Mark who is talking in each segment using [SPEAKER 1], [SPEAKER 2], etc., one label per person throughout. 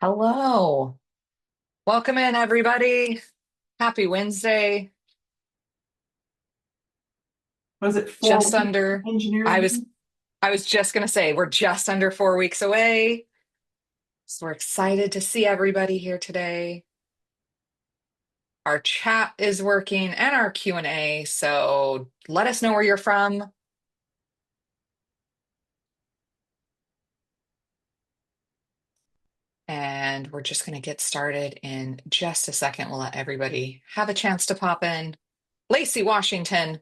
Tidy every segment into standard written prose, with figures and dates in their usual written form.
[SPEAKER 1] Hello. Welcome in, everybody. Happy Wednesday.
[SPEAKER 2] Was it four
[SPEAKER 1] Just
[SPEAKER 2] weeks
[SPEAKER 1] under,
[SPEAKER 2] engineers
[SPEAKER 1] I was
[SPEAKER 2] meeting?
[SPEAKER 1] I was just gonna say we're just under 4 weeks away. So we're excited to see everybody here today. Our chat is working and our Q&A, so let us know where you're from. And we're just gonna get started in just a second. We'll let everybody have a chance to pop in. Lacey, Washington.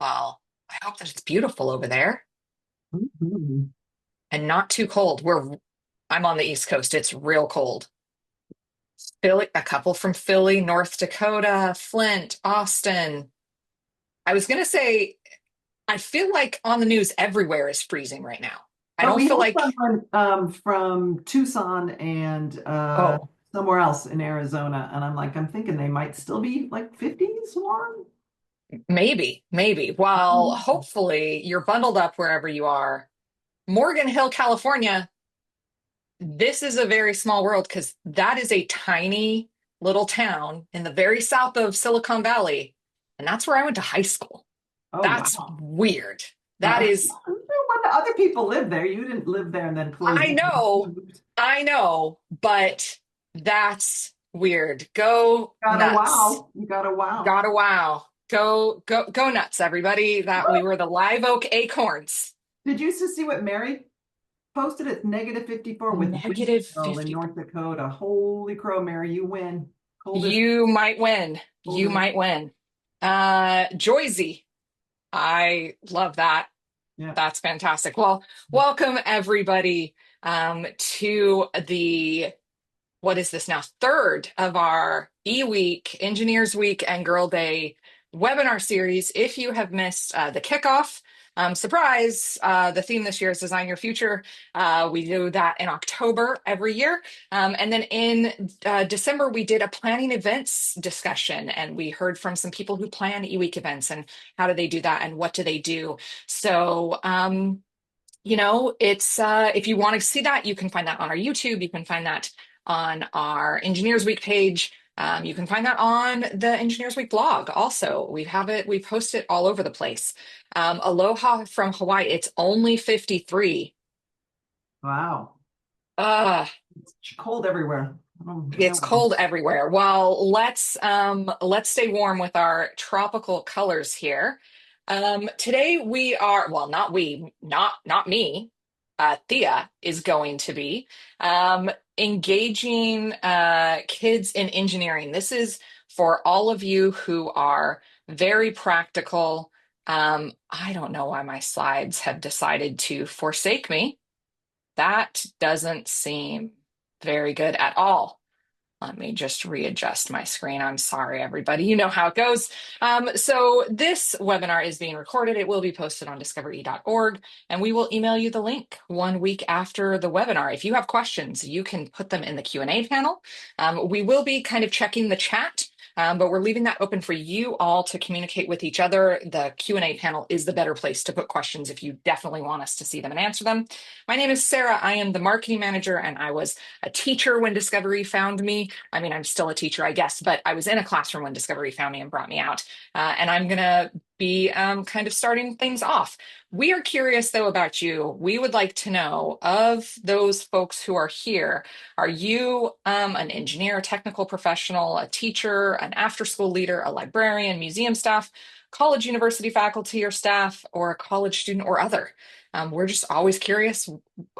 [SPEAKER 1] Well, I hope that it's beautiful over there
[SPEAKER 2] Mhm.
[SPEAKER 1] and not too cold. I'm on the East Coast. It's real cold. Philly, a couple from Philly, North Dakota, Flint, Austin. I was gonna say, I feel like on the news everywhere is freezing right now. I
[SPEAKER 2] Oh,
[SPEAKER 1] don't
[SPEAKER 2] we
[SPEAKER 1] feel
[SPEAKER 2] have
[SPEAKER 1] like,
[SPEAKER 2] someone from Tucson and
[SPEAKER 1] oh,
[SPEAKER 2] somewhere else in Arizona, and I'm thinking they might still be like 50s warm.
[SPEAKER 1] maybe. Well, hopefully you're bundled up wherever you are. Morgan Hill, California, this is a very small world because that is a tiny little town in the very south of Silicon Valley. And that's where I went to high school.
[SPEAKER 2] Oh
[SPEAKER 1] That's
[SPEAKER 2] wow.
[SPEAKER 1] weird. That is
[SPEAKER 2] When other people live there, you didn't live there and then close
[SPEAKER 1] I
[SPEAKER 2] down.
[SPEAKER 1] know, I know, but that's weird. Go
[SPEAKER 2] Got a
[SPEAKER 1] nuts.
[SPEAKER 2] wow. You got a wow.
[SPEAKER 1] Gotta wow. Go nuts, everybody. That we were the Live Oak Acorns.
[SPEAKER 2] Did you see what Mary posted? It's negative 54 with wind
[SPEAKER 1] Negative
[SPEAKER 2] chill in
[SPEAKER 1] 50.
[SPEAKER 2] North Dakota. Holy crow, Mary, you win. Coldest,
[SPEAKER 1] You might win. You
[SPEAKER 2] coldest.
[SPEAKER 1] might win. Joyzy. I love that.
[SPEAKER 2] Yeah.
[SPEAKER 1] That's fantastic. Well, welcome everybody to the what is this now? Third of our E-Week, Engineers Week and Girl Day webinar series. If you have missed the kickoff, surprise, the theme this year is Design Your Future. We do that in October every year. And then in December, we did a planning events discussion, and we heard from some people who plan E-Week events and how do they do that and what do they do. So, it's if you want to see that, you can find that on our YouTube. You can find that on our Engineers Week page. You can find that on the Engineers Week blog. Also, we post it all over the place. Aloha from Hawaii. It's only 53.
[SPEAKER 2] Wow.
[SPEAKER 1] Uh,
[SPEAKER 2] It's cold everywhere. Oh, yeah,
[SPEAKER 1] it's
[SPEAKER 2] well.
[SPEAKER 1] cold everywhere. Well, let's stay warm with our tropical colors here. Today we are, well, not we, not me. Thea is going to be engaging kids in engineering. This is for all of you who are very practical. I don't know why my slides have decided to forsake me. That doesn't seem very good at all. Let me just readjust my screen. I'm sorry, everybody. You know how it goes. So this webinar is being recorded. It will be posted on discovery.org, and we will email you the link 1 week after the webinar. If you have questions, you can put them in the Q&A panel. We will be kind of checking the chat, but we're leaving that open for you all to communicate with each other. The Q&A panel is the better place to put questions if you definitely want us to see them and answer them. My name is Sarah. I am the marketing manager, and I was a teacher when Discovery found me. I mean, I'm still a teacher, I guess, but I was in a classroom when Discovery found me and brought me out. And I'm going to be kind of starting things off. We are curious, though, about you. We would like to know of those folks who are here, are you an engineer, a technical professional, a teacher, an after school leader, a librarian, museum staff, college, university faculty or staff, or a college student or other? We're just always curious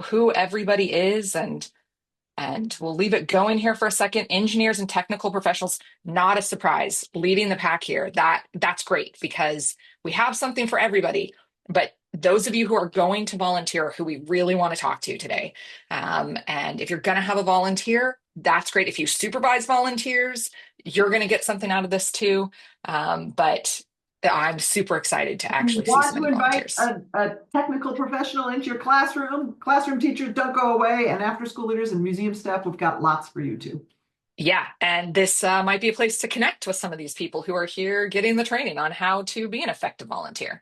[SPEAKER 1] who everybody is, and we'll leave it going here for a second. Engineers and technical professionals, not a surprise, leading the pack here. That's great because we have something for everybody. But those of you who are going to volunteer, who we really want to talk to today, and if you're going to have a volunteer, that's great. If you supervise volunteers, you're going to get something out of this too. But I'm super excited to
[SPEAKER 2] You
[SPEAKER 1] actually see
[SPEAKER 2] want
[SPEAKER 1] some
[SPEAKER 2] to
[SPEAKER 1] of you
[SPEAKER 2] invite
[SPEAKER 1] volunteers.
[SPEAKER 2] a technical professional into your classroom. Classroom teachers don't go away, and after school leaders and museum staff, we've got lots for you too.
[SPEAKER 1] Yeah, and this might be a place to connect with some of these people who are here getting the training on how to be an effective volunteer.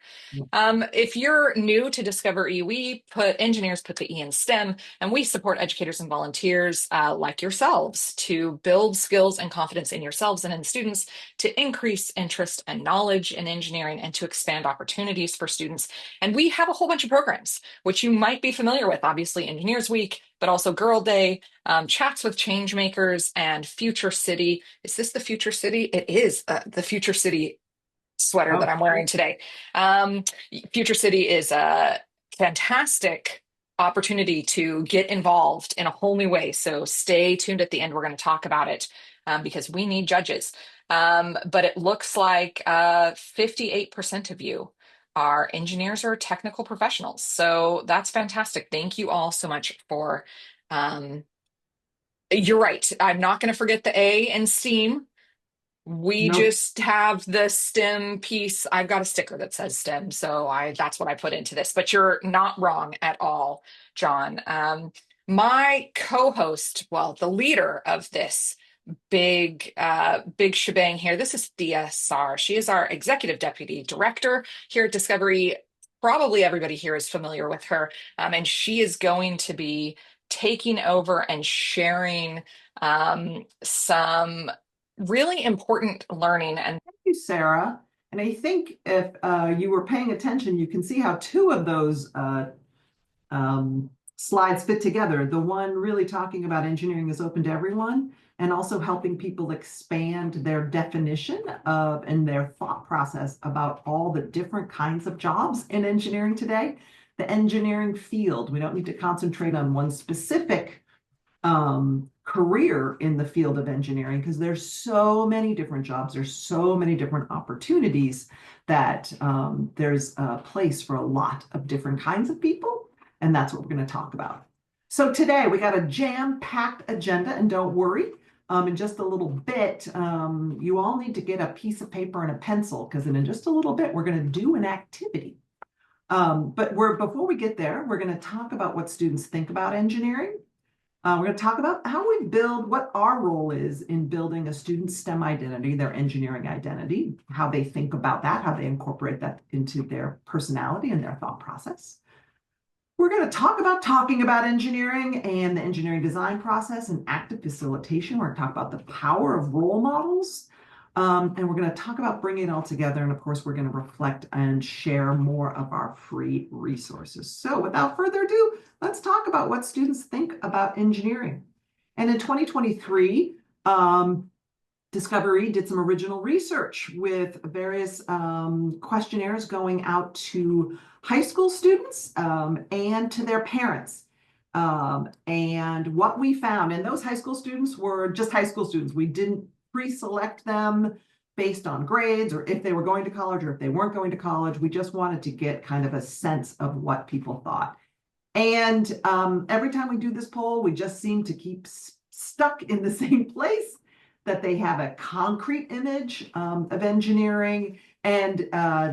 [SPEAKER 1] If you're new to Discover E, we put engineers put the E in STEM, and we support educators and volunteers like yourselves to build skills and confidence in yourselves and in students, to increase interest and knowledge in engineering, and to expand opportunities for students. And we have a whole bunch of programs, which you might be familiar with, obviously Engineers Week, but also Girl Day, Chats with Changemakers, and Future City. Is this the Future City? It is the Future City sweater that
[SPEAKER 2] Oh,
[SPEAKER 1] I'm wearing today. Um, Future City is a fantastic opportunity to get involved in a whole new way. So stay tuned at the end. We're going to talk about it because we need judges. But it looks like 58% of you are engineers or technical professionals. So that's fantastic. Thank you all so much for. Um, you're right. I'm not going to forget the A in STEAM. We
[SPEAKER 2] nope.
[SPEAKER 1] just have the STEM piece. I've got a sticker that says STEM, so I that's what I put into this. But you're not wrong at all, John. My co-host, well, the leader of this big shebang here. This is Thea Sar. She is our executive deputy director here at Discovery. Probably everybody here is familiar with her, and she is going to be taking over and sharing some really important learning. And
[SPEAKER 2] Thank you, Sarah. And I think if you were paying attention, you can see how two of those slides fit together. The one really talking about engineering is open to everyone, and also helping people expand their definition of and their thought process about all the different kinds of jobs in engineering today. The engineering field, we don't need to concentrate on one specific career in the field of engineering because there's so many different jobs, there's so many different opportunities that there's a place for a lot of different kinds of people, and that's what we're going to talk about. So today we got a jam-packed agenda, and don't worry, in just a little bit, you all need to get a piece of paper and a pencil because in just a little bit we're going to do an activity. But before we get there, we're going to talk about what students think about engineering. We're going to talk about how we build, what our role is in building a student's STEM identity, their engineering identity, how they think about that, how they incorporate that into their personality and their thought process. We're going to talk about talking about engineering and the engineering design process and active facilitation. We're going to talk about the power of role models. And we're going to talk about bringing it all together. And of course, we're going to reflect and share more of our free resources. So without further ado, let's talk about what students think about engineering. And in 2023, Discovery did some original research with various questionnaires going out to high school students and to their parents. And what we found, and those high school students were just high school students. We didn't pre-select them based on grades or if they were going to college or if they weren't going to college. We just wanted to get kind of a sense of what people thought. And every time we do this poll, we just seem to keep stuck in the same place, that they have a concrete image of engineering, and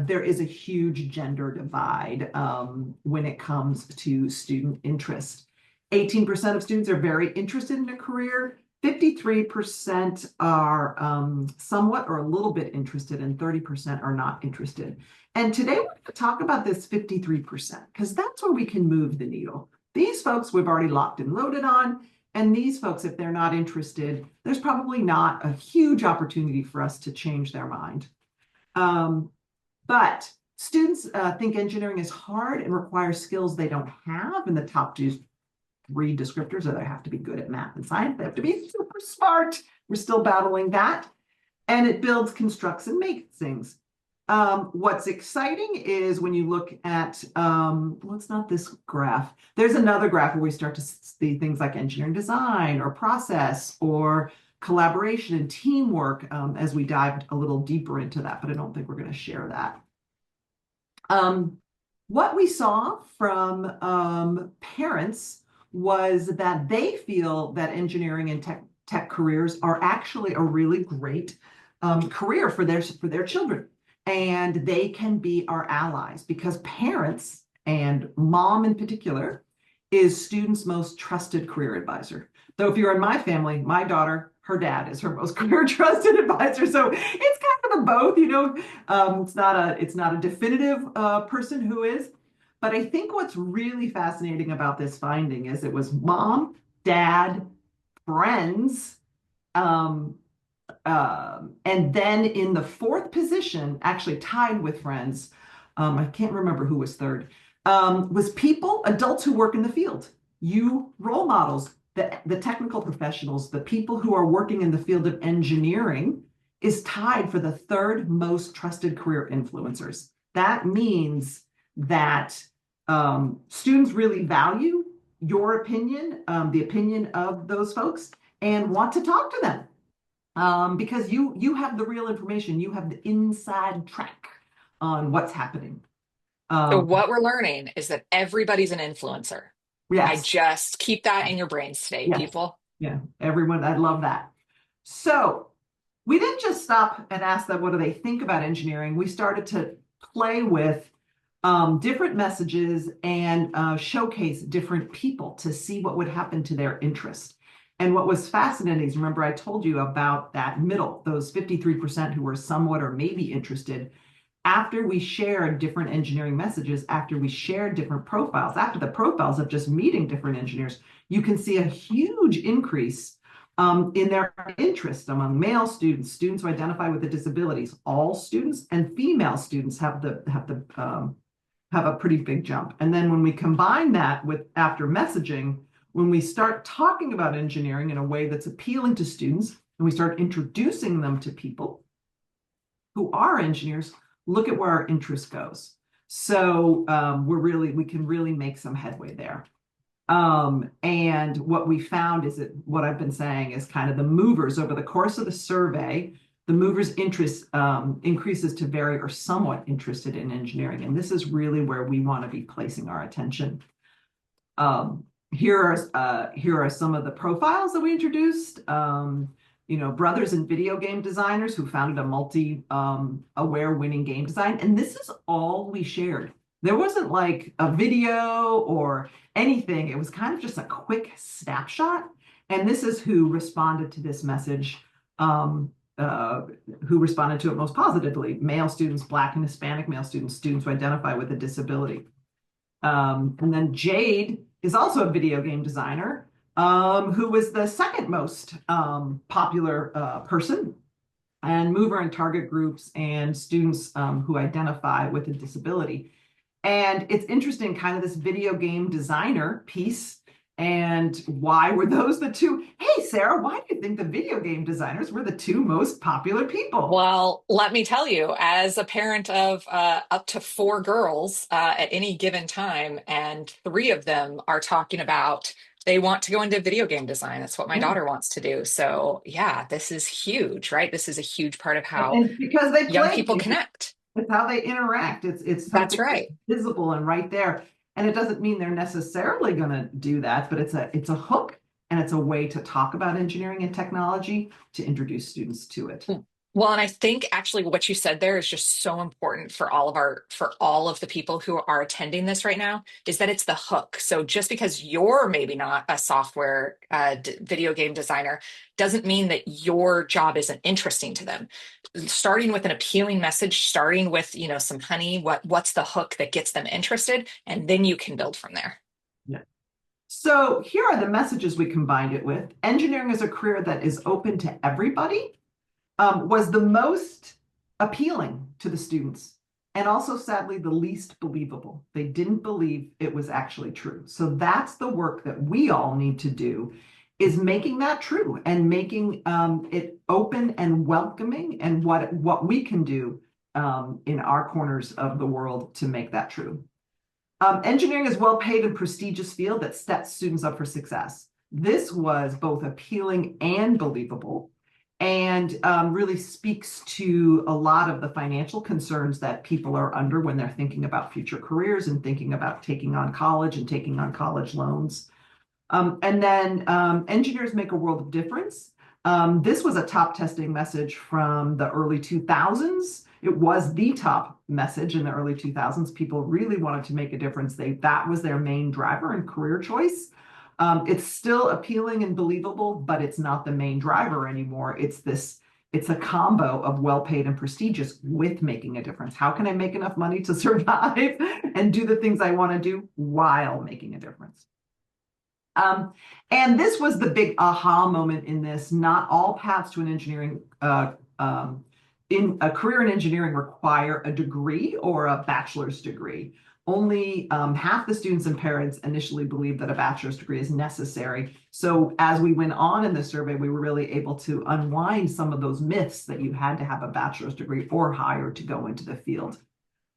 [SPEAKER 2] there is a huge gender divide when it comes to student interest. 18% of students are very interested in a career. 53% are somewhat or a little bit interested, and 30% are not interested. And today we're going to talk about this 53% because that's where we can move the needle. These folks we've already locked and loaded on, and these folks, if they're not interested, there's probably not a huge opportunity for us to change their mind. But students think engineering is hard and requires skills they don't have, and the top three descriptors are they have to be good at math and science, they have to be super smart. We're still battling that. And it builds, constructs, and makes things. What's exciting is when you look at, well, it's not this graph. There's another graph where we start to see things like engineering design or process or collaboration and teamwork as we dive a little deeper into that, but I don't think we're going to share that. What we saw from parents was that they feel that engineering and tech careers are actually a really great career for their children. And they can be our allies because parents, and mom in particular, is students' most trusted career advisor. Though if you're in my family, my daughter, her dad is her most career trusted advisor. So it's kind of a both, you know. It's not a definitive person who is. But I think what's really fascinating about this finding is it was mom, dad, friends, um, and then in the fourth position, actually tied with friends, I can't remember who was third, was people, adults who work in the field. You role models, the technical professionals, the people who are working in the field of engineering is tied for the third most trusted career influencers. That means that students really value your opinion, the opinion of those folks, and want to talk to them because you have the real information, you have the inside track on what's happening.
[SPEAKER 1] So
[SPEAKER 2] Um,
[SPEAKER 1] what we're learning is that everybody's an influencer. I
[SPEAKER 2] yes,
[SPEAKER 1] just keep that in your brains today,
[SPEAKER 2] yes,
[SPEAKER 1] people.
[SPEAKER 2] yeah, everyone, I love that. So we didn't just stop and ask them what do they think about engineering. We started to play with different messages and showcase different people to see what would happen to their interest. And what was fascinating is, remember, I told you about that middle, those 53% who were somewhat or maybe interested. After we shared different engineering messages, after we shared different profiles, after the profiles of just meeting different engineers, you can see a huge increase in their interest among male students, students who identify with the disabilities. All students and female students have a pretty big jump. And then when we combine that with after messaging, when we start talking about engineering in a way that's appealing to students, and we start introducing them to people who are engineers, look at where our interest goes. So we can really make some headway there. And what we found is that what I've been saying is kind of the movers over the course of the survey, the movers' interest increases to very or somewhat interested in engineering. And this is really where we want to be placing our attention. Here are some of the profiles that we introduced. Brothers and video game designers who founded a multi-aware winning game design. And this is all we shared. There wasn't like a video or anything. It was kind of just a quick snapshot. And this is who responded to this message, who responded to it most positively. Male students, Black and Hispanic male students, students who identify with a disability. And then Jade is also a video game designer, who was the second most popular person, and mover and target groups and students who identify with a disability. And it's interesting, kind of this video game designer piece. And why were those the two? Hey, Sarah, why do you think the video game designers were the two most popular people?
[SPEAKER 1] Well, let me tell you, as a parent of up to four girls at any given time, and three of them are talking about they want to go into video game design. That's what my
[SPEAKER 2] Yeah.
[SPEAKER 1] daughter wants to do. So, yeah, this is huge, right? This is a huge part of how
[SPEAKER 2] And because they
[SPEAKER 1] young
[SPEAKER 2] play
[SPEAKER 1] people
[SPEAKER 2] games,
[SPEAKER 1] connect.
[SPEAKER 2] it's how they interact. It's
[SPEAKER 1] That's
[SPEAKER 2] something that's
[SPEAKER 1] right.
[SPEAKER 2] visible and right there. And it doesn't mean they're necessarily going to do that, but it's a hook and it's a way to talk about engineering and technology to introduce students to it.
[SPEAKER 1] Well, and I think actually what you said there is just so important for all of the people who are attending this right now is that it's the hook. So just because you're maybe not a software video game designer doesn't mean that your job isn't interesting to them. Starting with an appealing message, starting with, some honey, what's the hook that gets them interested, and then you can build from there.
[SPEAKER 2] Yeah. So here are the messages we combined it with. Engineering is a career that is open to everybody. Was the most appealing to the students and also sadly the least believable. They didn't believe it was actually true. So that's the work that we all need to do, is making that true and making it open and welcoming, and what we can do in our corners of the world to make that true. Engineering is well paid and prestigious field that sets students up for success. This was both appealing and believable, and really speaks to a lot of the financial concerns that people are under when they're thinking about future careers and thinking about taking on college and taking on college loans. And then engineers make a world of difference. This was a top testing message from the early 2000s. It was the top message in the early 2000s. People really wanted to make a difference. That was their main driver and career choice. It's still appealing and believable, but it's not the main driver anymore. It's a combo of well-paid and prestigious with making a difference. How can I make enough money to survive and do the things I want to do while making a difference? And this was the big aha moment in this. Not all paths to an engineering in a career in engineering require a degree or a bachelor's degree. Only half the students and parents initially believed that a bachelor's degree is necessary. So as we went on in the survey, we were really able to unwind some of those myths that you had to have a bachelor's degree or higher to go into the field.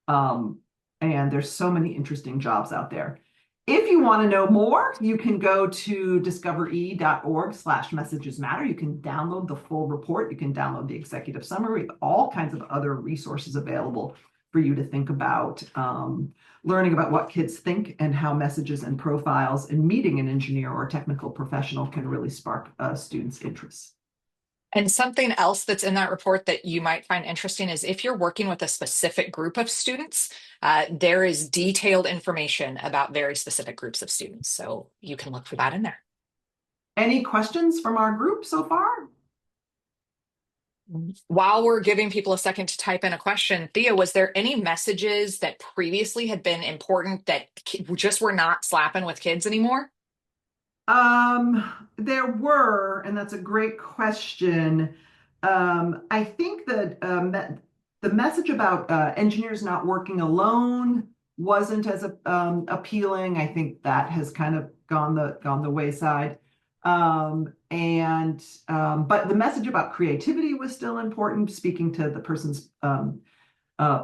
[SPEAKER 2] And there's so many interesting jobs out there. If you want to know more, you can go to discovere.org/messages matter. You can download the full report. You can download the executive summary, all kinds of other resources available for you to think about learning about what kids think and how messages and profiles and meeting an engineer or technical professional can really spark a student's interest.
[SPEAKER 1] And something else that's in that report that you might find interesting is if you're working with a specific group of students, there is detailed information about very specific groups of students. So you can look for that in there.
[SPEAKER 2] Any questions from our group so far?
[SPEAKER 1] While we're giving people a second to type in a question, Thea, was there any messages that previously had been important that just were not slapping with kids anymore?
[SPEAKER 2] There were, and that's a great question. I think that the message about engineers not working alone wasn't as appealing. I think that has kind of gone the wayside. But the message about creativity was still important. Speaking to the person's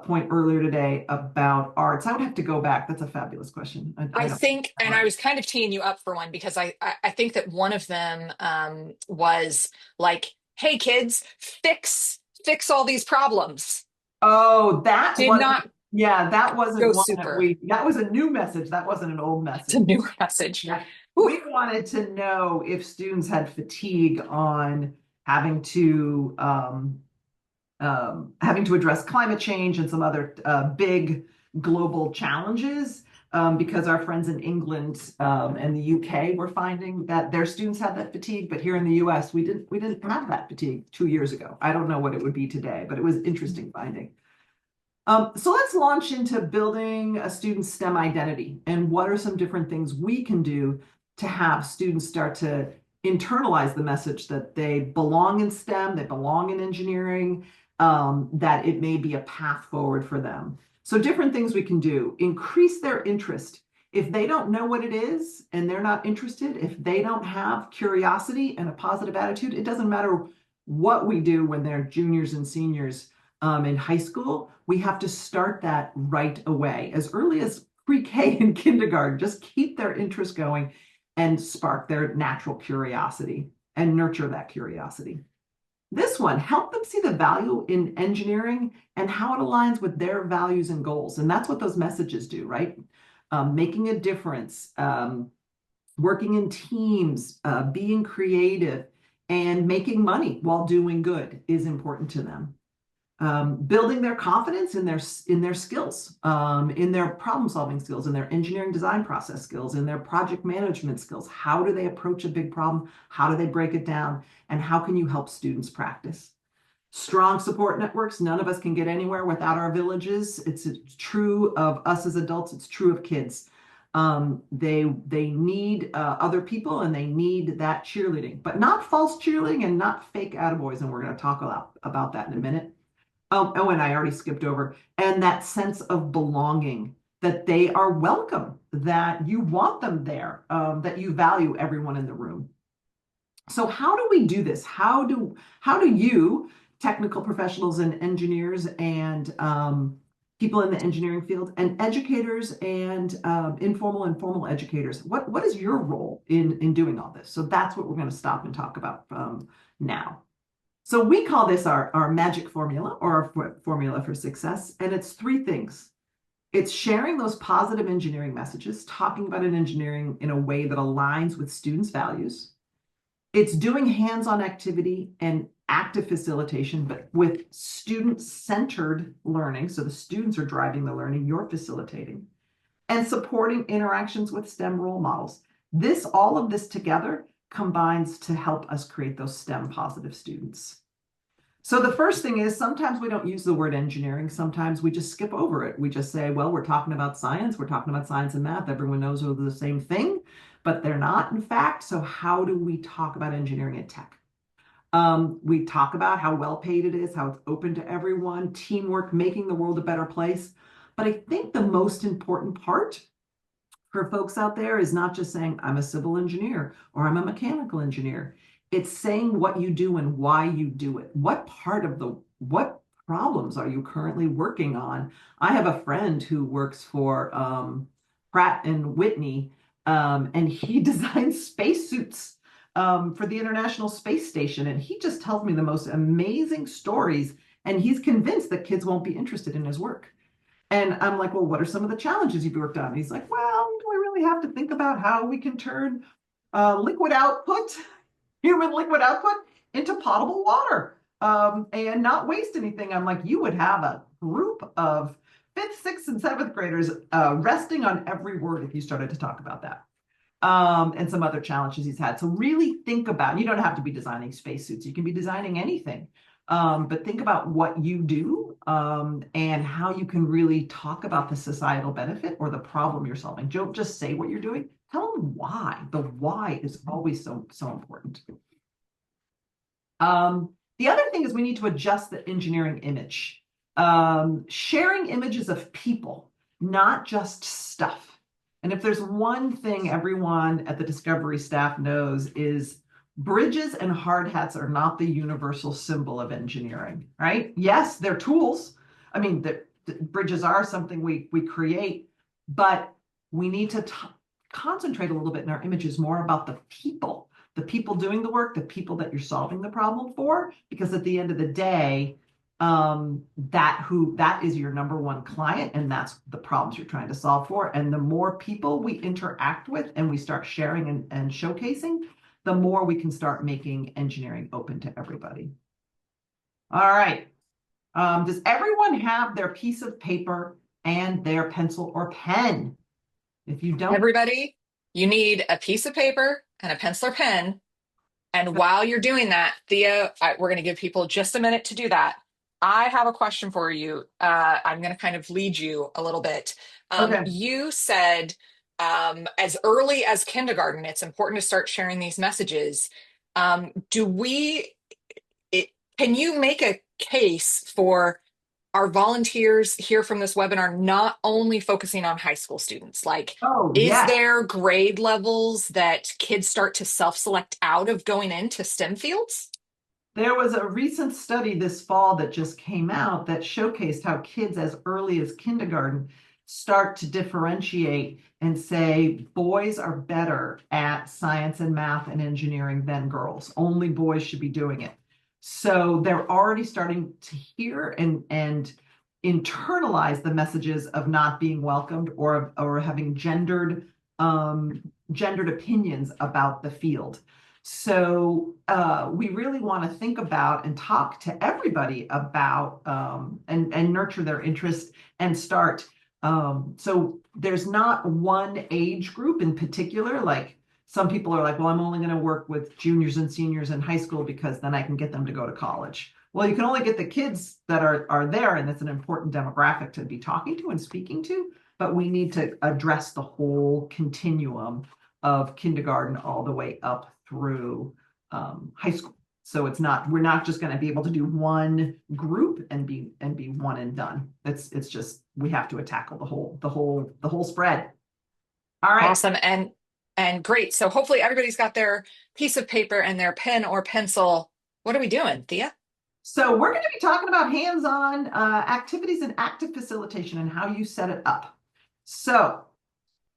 [SPEAKER 2] point earlier today about arts, I would have to go back. That's a fabulous question.
[SPEAKER 1] I think, and I was kind of teeing you up for one because I think that one of them was like, "Hey kids, fix all these problems."
[SPEAKER 2] Oh, that
[SPEAKER 1] Did
[SPEAKER 2] was
[SPEAKER 1] not
[SPEAKER 2] yeah, that wasn't
[SPEAKER 1] go
[SPEAKER 2] one
[SPEAKER 1] super.
[SPEAKER 2] that was a new message. That wasn't an old
[SPEAKER 1] It's a
[SPEAKER 2] message.
[SPEAKER 1] newer message.
[SPEAKER 2] Yeah.
[SPEAKER 1] Whew.
[SPEAKER 2] We wanted to know if students had fatigue on having to address climate change and some other big global challenges. Because our friends in England and the UK were finding that their students had that fatigue, but here in the US we didn't have that fatigue 2 years ago. I don't know what it would be today, but it was interesting finding. So let's launch into building a student's STEM identity and what are some different things we can do to have students start to internalize the message that they belong in STEM, they belong in engineering, that it may be a path forward for them. So different things we can do: increase their interest. If they don't know what it is and they're not interested, if they don't have curiosity and a positive attitude, it doesn't matter what we do when they're juniors and seniors in high school. We have to start that right away, as early as pre-K and kindergarten. Just keep their interest going and spark their natural curiosity and nurture that curiosity. This one, help them see the value in engineering and how it aligns with their values and goals. And that's what those messages do, right? Making a difference, working in teams, being creative, and making money while doing good is important to them. Building their confidence in their skills, in their problem-solving skills, in their engineering design process skills, in their project management skills. How do they approach a big problem? How do they break it down? And how can you help students practice? Strong support networks. None of us can get anywhere without our villages. It's true of us as adults. It's true of kids. They need other people and they need that cheerleading, but not false cheerleading and not fake attaboys. And we're going to talk about that in a minute. Oh, and I already skipped over. And that sense of belonging, that they are welcome, that you want them there, that you value everyone in the room. So how do we do this? How do you, technical professionals and engineers and people in the engineering field and educators and informal and formal educators, what is your role in doing all this? So that's what we're going to stop and talk about now. So we call this our magic formula, or our formula for success, and it's three things. It's sharing those positive engineering messages, talking about an engineering in a way that aligns with students' values. It's doing hands-on activity and active facilitation, but with student-centered learning. So the students are driving the learning, you're facilitating. And supporting interactions with STEM role models. All of this together combines to help us create those STEM positive students. So the first thing is sometimes we don't use the word engineering. Sometimes we just skip over it. We just say, well, we're talking about science. We're talking about science and math. Everyone knows they're the same thing, but they're not, in fact. So how do we talk about engineering and tech? We talk about how well paid it is, how it's open to everyone, teamwork, making the world a better place. But I think the most important part for folks out there is not just saying, I'm a civil engineer or I'm a mechanical engineer. It's saying what you do and why you do it. What problems are you currently working on? I have a friend who works for Pratt and Whitney, and he designs spacesuits for the International Space Station. And he just tells me the most amazing stories. And he's convinced that kids won't be interested in his work. And I'm like, well, what are some of the challenges you've worked on? And he's like, well, we really have to think about how we can turn liquid output, human liquid output, into potable water and not waste anything. I'm like, you would have a group of fifth, sixth, and seventh graders resting on every word if you started to talk about that. And some other challenges he's had. So really think about, you don't have to be designing spacesuits. You can be designing anything. But think about what you do and how you can really talk about the societal benefit or the problem you're solving. Don't just say what you're doing. Tell them why. The why is always so important. The other thing is we need to adjust the engineering image. Sharing images of people, not just stuff. And if there's one thing everyone at the Discovery staff knows is bridges and hard hats are not the universal symbol of engineering, right? Yes, they're tools. I mean, the bridges are something we create, but we need to concentrate a little bit in our images more about the people doing the work, the people that you're solving the problem for, because at the end of the day, that is your number one client, and that's the problems you're trying to solve for. And the more people we interact with and we start sharing and showcasing, the more we can start making engineering open to everybody. All right. Does everyone have their piece of paper and their pencil or pen? If you don't,
[SPEAKER 1] Everybody, you need a piece of paper and a pencil or pen. And while you're doing that, Thea, we're going to give people just a minute to do that. I have a question for you. I'm going to kind of lead you a little bit.
[SPEAKER 2] okay.
[SPEAKER 1] You said as early as kindergarten, it's important to start sharing these messages. Do we, it, can you make a case for our volunteers here from this webinar not only focusing on high school students? Like,
[SPEAKER 2] Oh,
[SPEAKER 1] is
[SPEAKER 2] yes.
[SPEAKER 1] there grade levels that kids start to self-select out of going into STEM fields?
[SPEAKER 2] There was a recent study this fall that just came out that showcased how kids as early as kindergarten start to differentiate and say boys are better at science and math and engineering than girls. Only boys should be doing it. So they're already starting to hear and internalize the messages of not being welcomed or having gendered opinions about the field. So we really want to think about and talk to everybody about and nurture their interest and start. So there's not one age group in particular. Like some people are like, well, I'm only going to work with juniors and seniors in high school because then I can get them to go to college. Well, you can only get the kids that are there, and it's an important demographic to be talking to and speaking to. But we need to address the whole continuum of kindergarten all the way up through high school. So we're not just going to be able to do one group and be one and done. It's just we have to tackle the whole spread. All right.
[SPEAKER 1] Awesome. And great. So hopefully everybody's got their piece of paper and their pen or pencil. What are we doing, Thea?
[SPEAKER 2] So we're going to be talking about hands-on activities and active facilitation and how you set it up. So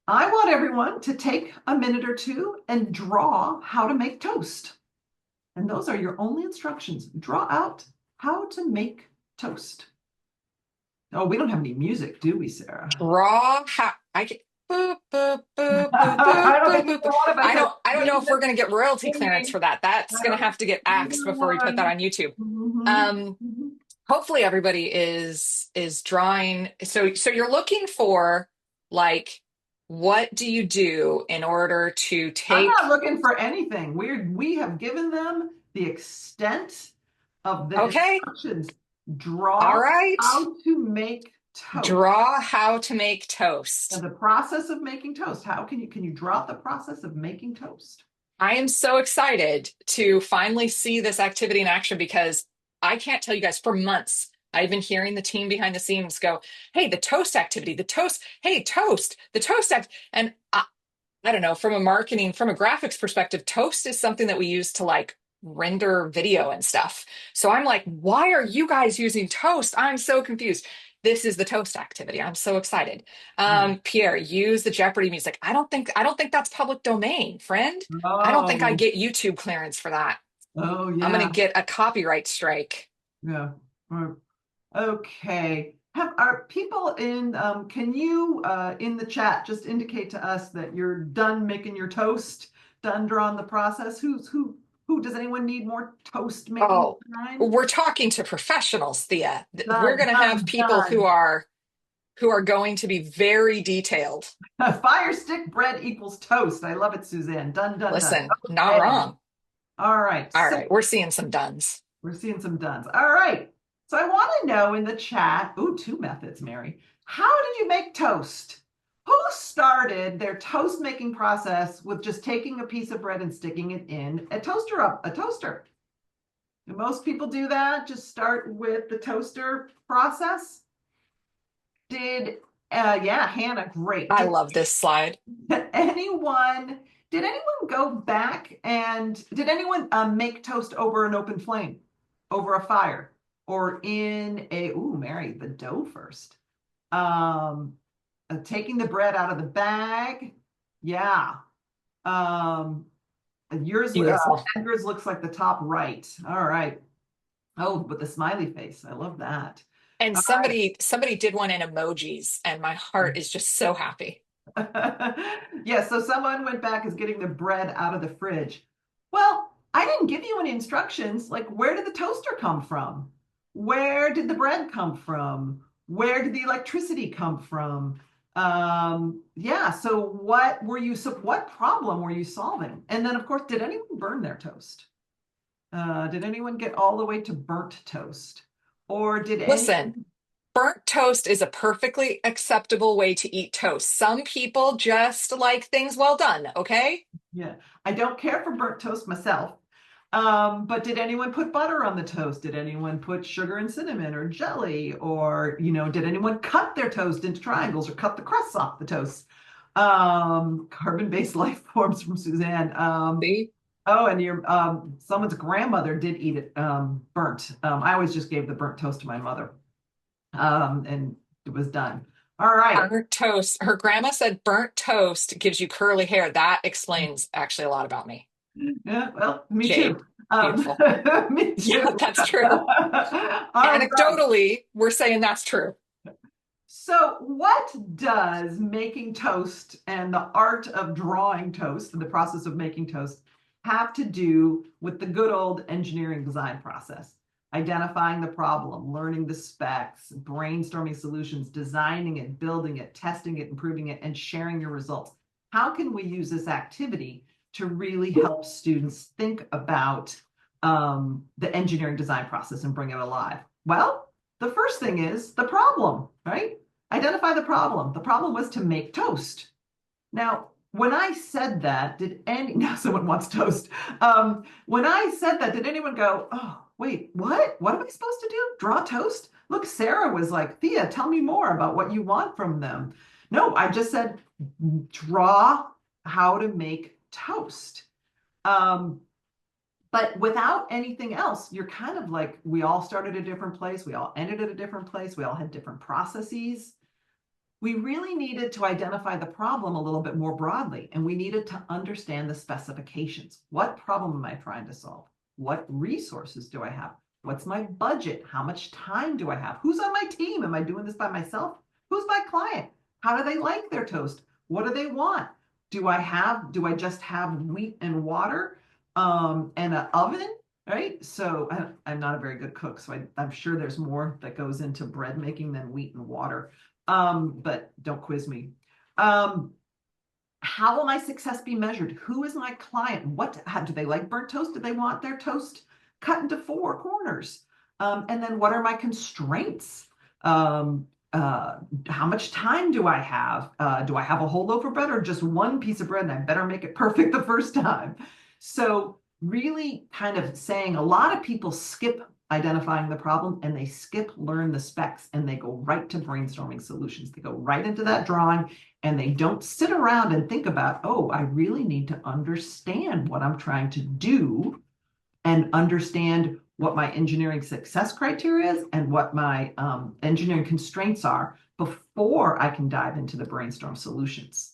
[SPEAKER 2] I want everyone to take a minute or two and draw how to make toast. And those are your only instructions. Draw out how to make toast. Oh, we don't have any music, do we, Sarah?
[SPEAKER 1] Draw how I can boop, boop, boop, boop,
[SPEAKER 2] I
[SPEAKER 1] boop,
[SPEAKER 2] don't
[SPEAKER 1] boop,
[SPEAKER 2] think
[SPEAKER 1] boop,
[SPEAKER 2] either
[SPEAKER 1] boop.
[SPEAKER 2] one of us have
[SPEAKER 1] I don't know if we're gonna get royalty clearance
[SPEAKER 2] singing.
[SPEAKER 1] for that. That's
[SPEAKER 2] I
[SPEAKER 1] gonna
[SPEAKER 2] don't
[SPEAKER 1] have to get axed
[SPEAKER 2] either
[SPEAKER 1] before we put that
[SPEAKER 2] one.
[SPEAKER 1] on YouTube.
[SPEAKER 2] Mhm,
[SPEAKER 1] Um,
[SPEAKER 2] mhm.
[SPEAKER 1] hopefully everybody is drawing. So you're looking for like what do you do in order to
[SPEAKER 2] I'm not
[SPEAKER 1] take,
[SPEAKER 2] looking for anything. We have given them the extent of the
[SPEAKER 1] okay,
[SPEAKER 2] instructions.
[SPEAKER 1] all
[SPEAKER 2] Draw
[SPEAKER 1] right,
[SPEAKER 2] how to make toast.
[SPEAKER 1] draw how to make
[SPEAKER 2] Now,
[SPEAKER 1] toast.
[SPEAKER 2] the process of making toast. How can you draw out the process of making toast?
[SPEAKER 1] I am so excited to finally see this activity in action because I can't tell you guys for months. I've been hearing the team behind the scenes go, "Hey, the toast activity, the toast, hey, toast, the toast act." And I don't know, from a marketing, from a graphics perspective, toast is something that we use to like render video and stuff. So I'm like, why are you guys using toast? I'm so confused. This is the toast activity. I'm so excited.
[SPEAKER 2] Yeah.
[SPEAKER 1] Pierre, use the Jeopardy music. I don't think that's public domain, friend. I don't think I
[SPEAKER 2] Oh,
[SPEAKER 1] get YouTube clearance for that.
[SPEAKER 2] oh
[SPEAKER 1] I'm gonna
[SPEAKER 2] yeah,
[SPEAKER 1] get a copyright strike.
[SPEAKER 2] yeah. Okay. Are people in, can you, in the chat, just indicate to us that you're done making your toast, done drawing the process? Does anyone need more toast making
[SPEAKER 1] Oh,
[SPEAKER 2] time?
[SPEAKER 1] we're talking to professionals, Thea. We're
[SPEAKER 2] Done,
[SPEAKER 1] gonna have
[SPEAKER 2] done,
[SPEAKER 1] people who
[SPEAKER 2] done.
[SPEAKER 1] are going to be very detailed.
[SPEAKER 2] Fire stick bread equals toast. I love it, Suzanne. Done, done, done.
[SPEAKER 1] Listen, not
[SPEAKER 2] Okay.
[SPEAKER 1] wrong.
[SPEAKER 2] All right.
[SPEAKER 1] All
[SPEAKER 2] So
[SPEAKER 1] right, we're seeing some duns.
[SPEAKER 2] we're seeing some dones. All right. So I want to know in the chat, ooh, two methods, Mary. How did you make toast? Who started their toast making process with just taking a piece of bread and sticking it in a toaster? Do most people do that? Just start with the toaster process? Did yeah, Hannah, great.
[SPEAKER 1] I love this slide.
[SPEAKER 2] Anyone did anyone go back and did anyone make toast over an open flame, over a fire, or in a ooh, Mary, the dough first. Um, taking the bread out of the bag. Yeah. Um, yours,
[SPEAKER 1] Beautiful.
[SPEAKER 2] Edgar's looks like the top right. All right. Oh, with the smiley face. I love that.
[SPEAKER 1] And
[SPEAKER 2] All
[SPEAKER 1] somebody did one in emojis, and my
[SPEAKER 2] right.
[SPEAKER 1] heart is just so happy.
[SPEAKER 2] Yeah, so someone went back as getting the bread out of the fridge. Well, I didn't give you any instructions. Like, where did the toaster come from? Where did the bread come from? Where did the electricity come from? Yeah, so what problem were you solving? And then, of course, did anyone burn their toast? Did anyone get all the way to burnt toast? Or did any
[SPEAKER 1] Listen, burnt toast is a perfectly acceptable way to eat toast. Some people just like things well done, okay?
[SPEAKER 2] Yeah, I don't care for burnt toast myself. But did anyone put butter on the toast? Did anyone put sugar and cinnamon or jelly? Or, did anyone cut their toast into triangles or cut the crusts off the toast? Carbon-based life forms from Suzanne.
[SPEAKER 1] See?
[SPEAKER 2] Oh, and your someone's grandmother did eat it burnt. I always just gave the burnt toast to my mother. And it was done. All right.
[SPEAKER 1] Burnt toast. Her grandma said burnt toast gives you curly hair. That explains actually a lot about me.
[SPEAKER 2] Yeah, well, me too.
[SPEAKER 1] Jade.
[SPEAKER 2] Um,
[SPEAKER 1] Beautiful.
[SPEAKER 2] me
[SPEAKER 1] Yeah,
[SPEAKER 2] too.
[SPEAKER 1] that's true.
[SPEAKER 2] All right.
[SPEAKER 1] Anecdotally, we're saying that's true.
[SPEAKER 2] So, what does making toast and the art of drawing toast, the process of making toast, have to do with the good old engineering design process? Identifying the problem, learning the specs, brainstorming solutions, designing it, building it, testing it, improving it, and sharing your results. How can we use this activity to really help students think about the engineering design process and bring it alive? Well, the first thing is the problem, right? Identify the problem. The problem was to make toast. Now, when I said that, now someone wants toast. When I said that, did anyone go, oh, wait, what? What am I supposed to do? Draw toast? Look, Sarah was like, Thea, tell me more about what you want from them. No, I just said, draw how to make toast. Um, but without anything else, you're kind of like, we all started a different place. We all ended at a different place. We all had different processes. We really needed to identify the problem a little bit more broadly, and we needed to understand the specifications. What problem am I trying to solve? What resources do I have? What's my budget? How much time do I have? Who's on my team? Am I doing this by myself? Who's my client? How do they like their toast? What do they want? Do I just have wheat and water and an oven? Right. So I'm not a very good cook, so I'm sure there's more that goes into bread making than wheat and water. But don't quiz me. Um, How will my success be measured? Who is my client? How, do they like burnt toast? Do they want their toast cut into four corners? And then what are my constraints? Um, how much time do I have? Do I have a whole loaf of bread or just one piece of bread and I better make it perfect the first time? So really kind of saying a lot of people skip identifying the problem and they skip learn the specs and they go right to brainstorming solutions. They go right into that drawing and they don't sit around and think about, oh, I really need to understand what I'm trying to do and understand what my engineering success criteria is and what my engineering constraints are before I can dive into the brainstorm solutions.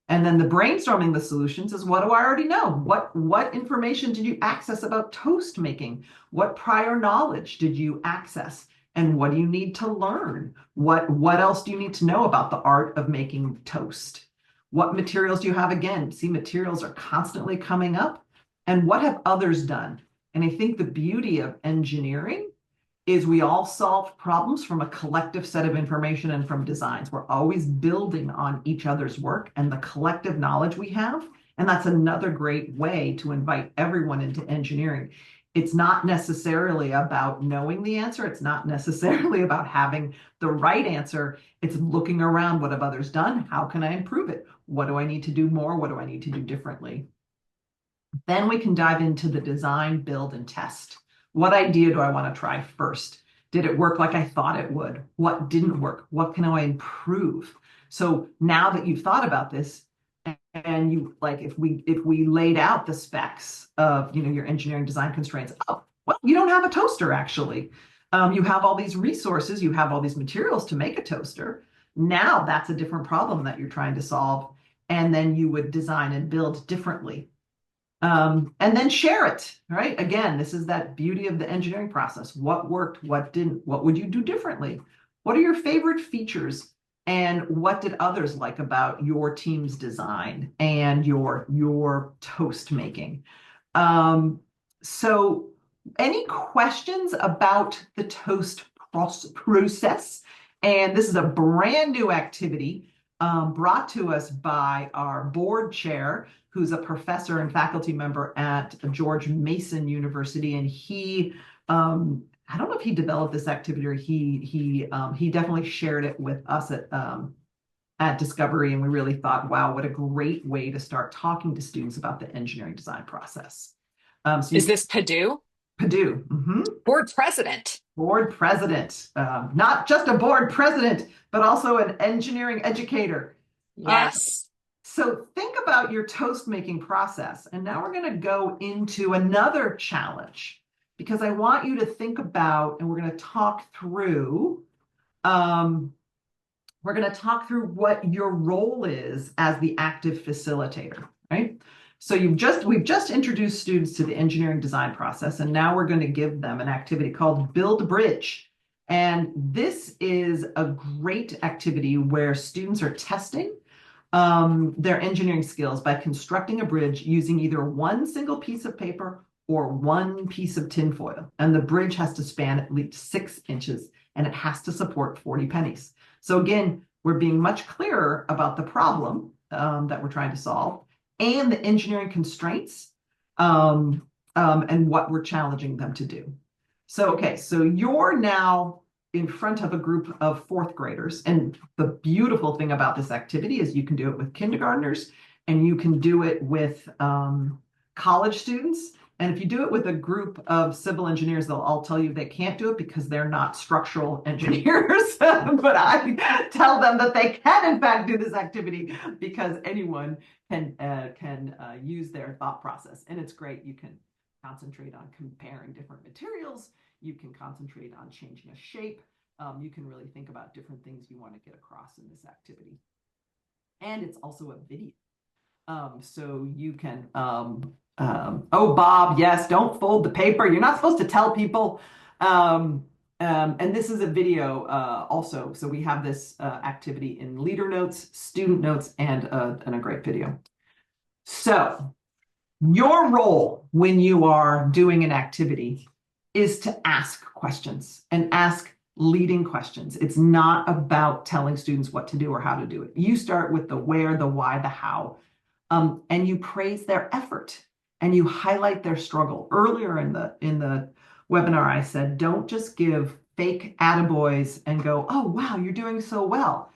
[SPEAKER 2] And then the brainstorming the solutions is, what do I already know? What information did you access about toast making? What prior knowledge did you access? And what do you need to learn? What else do you need to know about the art of making toast? What materials do you have? Again, see, materials are constantly coming up. And what have others done? And I think the beauty of engineering is we all solve problems from a collective set of information and from designs. We're always building on each other's work and the collective knowledge we have. And that's another great way to invite everyone into engineering. It's not necessarily about knowing the answer. It's not necessarily about having the right answer. It's looking around, what have others done? How can I improve it? What do I need to do more? What do I need to do differently? Then we can dive into the design, build, and test. What idea do I want to try first? Did it work like I thought it would? What didn't work? What can I improve? So now that you've thought about this, and you like, if we laid out the specs of your engineering design constraints, oh, well, you don't have a toaster actually. You have all these resources, you have all these materials to make a toaster. Now that's a different problem that you're trying to solve, and then you would design and build differently. And then share it, right? Again, this is that beauty of the engineering process. What worked, what didn't, what would you do differently? What are your favorite features? And what did others like about your team's design and your toast making? So any questions about the toast process? And this is a brand new activity brought to us by our board chair, who's a professor and faculty member at George Mason University. And he, I don't know if he developed this activity or he definitely shared it with us at Discovery. And we really thought, wow, what a great way to start talking to students about the engineering design process.
[SPEAKER 1] Is this Purdue?
[SPEAKER 2] Purdue,
[SPEAKER 1] Board president.
[SPEAKER 2] board president, not just a board president, but also an engineering educator.
[SPEAKER 1] Yes.
[SPEAKER 2] So think about your toast making process. And now we're going to go into another challenge because I want you to think about, and we're going to talk through, what your role is as the active facilitator, right? So we've just introduced students to the engineering design process, and now we're going to give them an activity called Build Bridge. And this is a great activity where students are testing their engineering skills by constructing a bridge using either one single piece of paper or one piece of tinfoil. And the bridge has to span at least 6 inches and it has to support 40 pennies. So again, we're being much clearer about the problem that we're trying to solve and the engineering constraints and what we're challenging them to do. So, okay, so you're now in front of a group of fourth graders. And the beautiful thing about this activity is you can do it with kindergartners and you can do it with college students. And if you do it with a group of civil engineers, they'll all tell you they can't do it because they're not structural engineers. But I tell them that they can, in fact, do this activity because anyone can use their thought process. And it's great. You can concentrate on comparing different materials. You can concentrate on changing a shape. You can really think about different things you want to get across in this activity. And it's also a video. So you can, oh, Bob, yes, don't fold the paper. You're not supposed to tell people. And this is a video also. So we have this activity in leader notes, student notes, and a great video. So your role when you are doing an activity is to ask questions and ask leading questions. It's not about telling students what to do or how to do it. You start with the where, the why, the how, and you praise their effort and you highlight their struggle. Earlier in the webinar, I said, don't just give fake attaboys and go, oh, wow, you're doing so well.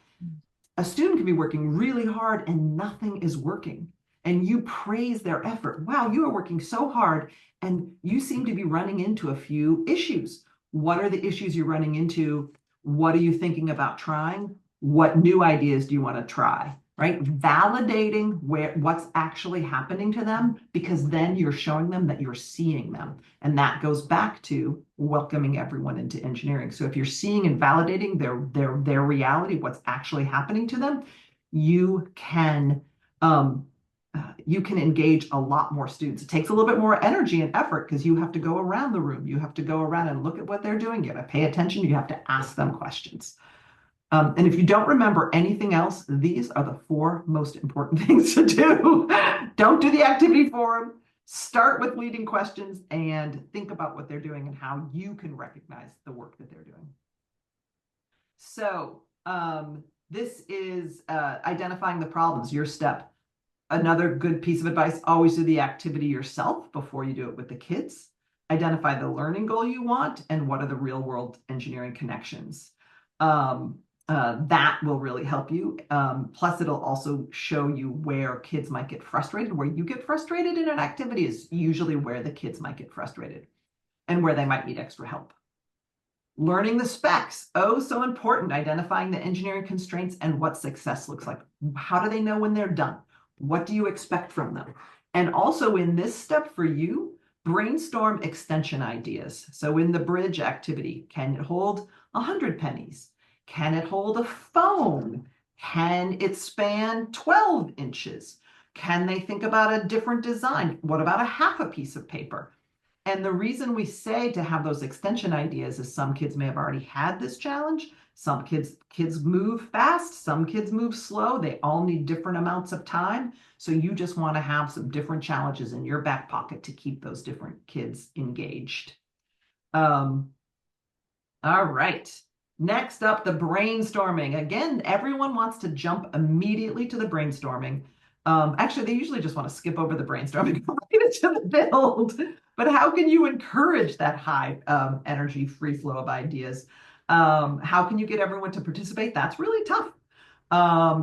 [SPEAKER 2] A student can be working really hard and nothing is working. And you praise their effort. Wow, you are working so hard and you seem to be running into a few issues. What are the issues you're running into? What are you thinking about trying? What new ideas do you want to try? Right? Validating what's actually happening to them, because then you're showing them that you're seeing them. And that goes back to welcoming everyone into engineering. So if you're seeing and validating their reality, what's actually happening to them, you can you can engage a lot more students. It takes a little bit more energy and effort because you have to go around the room. You have to go around and look at what they're doing. You have to pay attention. You have to ask them questions. And if you don't remember anything else, these are the 4 most important things to do. Don't do the activity forum. Start with leading questions and think about what they're doing and how you can recognize the work that they're doing. So this is identifying the problems, your step. Another good piece of advice, always do the activity yourself before you do it with the kids. Identify the learning goal you want and what are the real world engineering connections. That will really help you. Plus, it'll also show you where kids might get frustrated. Where you get frustrated in an activity is usually where the kids might get frustrated and where they might need extra help. Learning the specs, oh, so important. Identifying the engineering constraints and what success looks like. How do they know when they're done? What do you expect from them? And also in this step for you, brainstorm extension ideas. So in the bridge activity, can it hold 100 pennies? Can it hold a phone? Can it span 12 inches? Can they think about a different design? What about a half a piece of paper? And the reason we say to have those extension ideas is some kids may have already had this challenge. Some kids move fast, some kids move slow. They all need different amounts of time. So you just want to have some different challenges in your back pocket to keep those different kids engaged. All right. Next up, the brainstorming. Again, everyone wants to jump immediately to the brainstorming. Actually, they usually just want to skip over the brainstorming and go right into the build. But how can you encourage that high energy free flow of ideas? How can you get everyone to participate? That's really tough.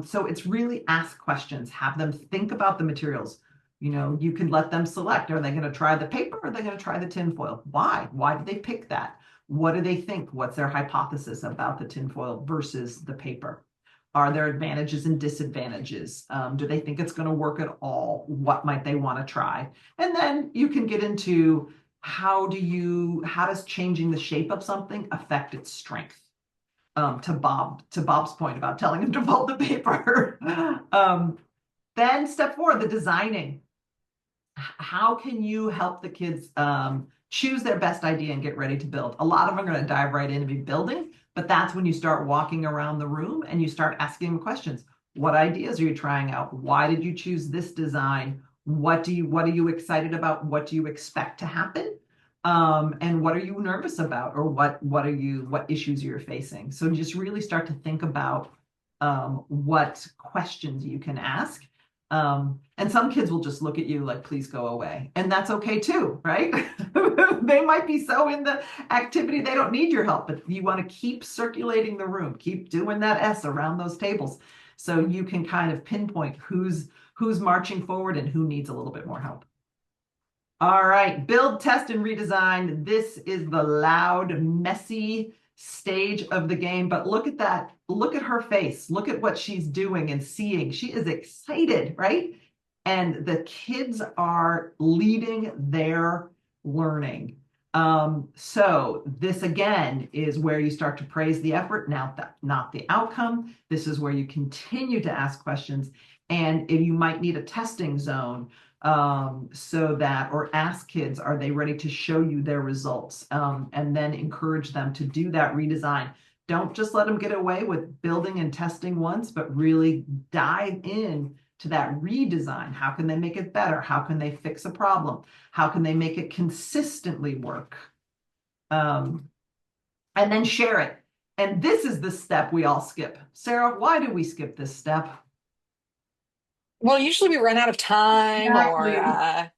[SPEAKER 2] So it's really ask questions, have them think about the materials. You know, you can let them select. Are they going to try the paper or are they going to try the tinfoil? Why? Why did they pick that? What do they think? What's their hypothesis about the tinfoil versus the paper? Are there advantages and disadvantages? Do they think it's going to work at all? What might they want to try? And then you can get into how does changing the shape of something affect its strength? To Bob's point about telling him to fold the paper. Then step 4, the designing. How can you help the kids choose their best idea and get ready to build? A lot of them are going to dive right in and be building, but that's when you start walking around the room and you start asking them questions. What ideas are you trying out? Why did you choose this design? What are you excited about? What do you expect to happen? And what are you nervous about? Or what issues you're facing? So just really start to think about what questions you can ask. And some kids will just look at you like, please go away. And that's okay too, right? They might be so in the activity, they don't need your help, but you want to keep circulating the room, keep doing that S around those tables. So you can kind of pinpoint who's marching forward and who needs a little bit more help. All right, build, test, and redesign. This is the loud, messy stage of the game, but look at that. Look at her face. Look at what she's doing and seeing. She is excited, right? And the kids are leading their learning. So this again is where you start to praise the effort, not the outcome. This is where you continue to ask questions, and you might need a testing zone or ask kids, are they ready to show you their results? And then encourage them to do that redesign. Don't just let them get away with building and testing once, but really dive in to that redesign. How can they make it better? How can they fix a problem? How can they make it consistently work? And then share it. And this is the step we all skip. Sarah, why do we skip this step?
[SPEAKER 1] Well, usually we run out of time or,
[SPEAKER 2] Exactly.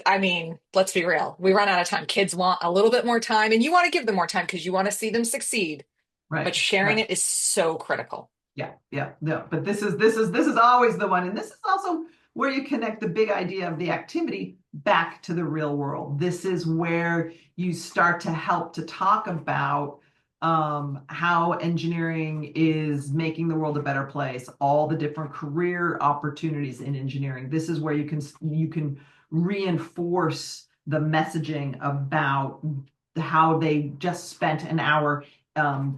[SPEAKER 1] I mean, let's be real. We run out of time. Kids want a little bit more time, and you want to give them more time because you want to see them succeed. But
[SPEAKER 2] Right,
[SPEAKER 1] sharing
[SPEAKER 2] right.
[SPEAKER 1] it is so critical.
[SPEAKER 2] Yeah, yeah, no. But this is always the one, and this is also where you connect the big idea of the activity back to the real world. This is where you start to help to talk about how engineering is making the world a better place, all the different career opportunities in engineering. This is where you can reinforce the messaging about how they just spent an hour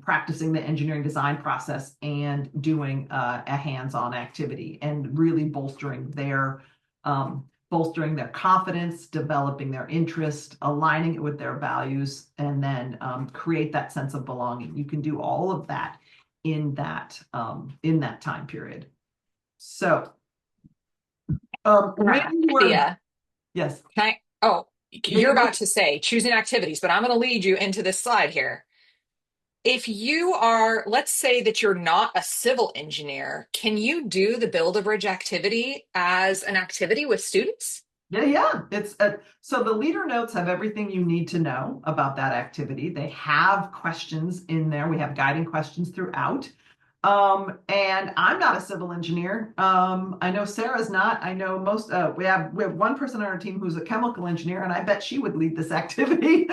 [SPEAKER 2] practicing the engineering design process and doing a hands-on activity and really bolstering their confidence, developing their interest, aligning it with their values, and then create that sense of belonging. You can do all of that in that time period. So when you were
[SPEAKER 1] Idea.
[SPEAKER 2] yes,
[SPEAKER 1] Oh,
[SPEAKER 2] yeah,
[SPEAKER 1] you're
[SPEAKER 2] you
[SPEAKER 1] about
[SPEAKER 2] go.
[SPEAKER 1] to say choosing activities, but I'm going to lead you into this slide here. If you are, let's say that you're not a civil engineer, can you do the Build a Bridge activity as an activity with students?
[SPEAKER 2] Yeah, yeah. So the leader notes have everything you need to know about that activity. They have questions in there. We have guiding questions throughout. And I'm not a civil engineer. I know Sarah's not. I know most. We have one person on our team who's a chemical engineer, and I bet she would lead this activity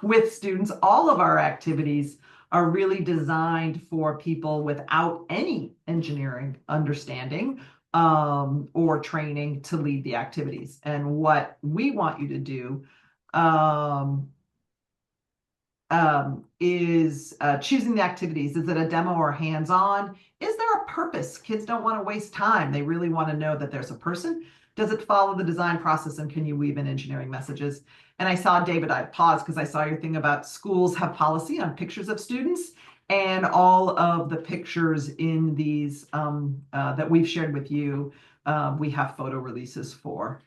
[SPEAKER 2] with students. All of our activities are really designed for people without any engineering understanding or training to lead the activities. And what we want you to do um, is choosing the activities. Is it a demo or hands-on? Is there a purpose? Kids don't want to waste time. They really want to know that there's a person. Does it follow the design process and can you weave in engineering messages? And I saw, David, I paused because I saw your thing about schools have policy on pictures of students, and all of the pictures in these that we've shared with you, we have photo releases for.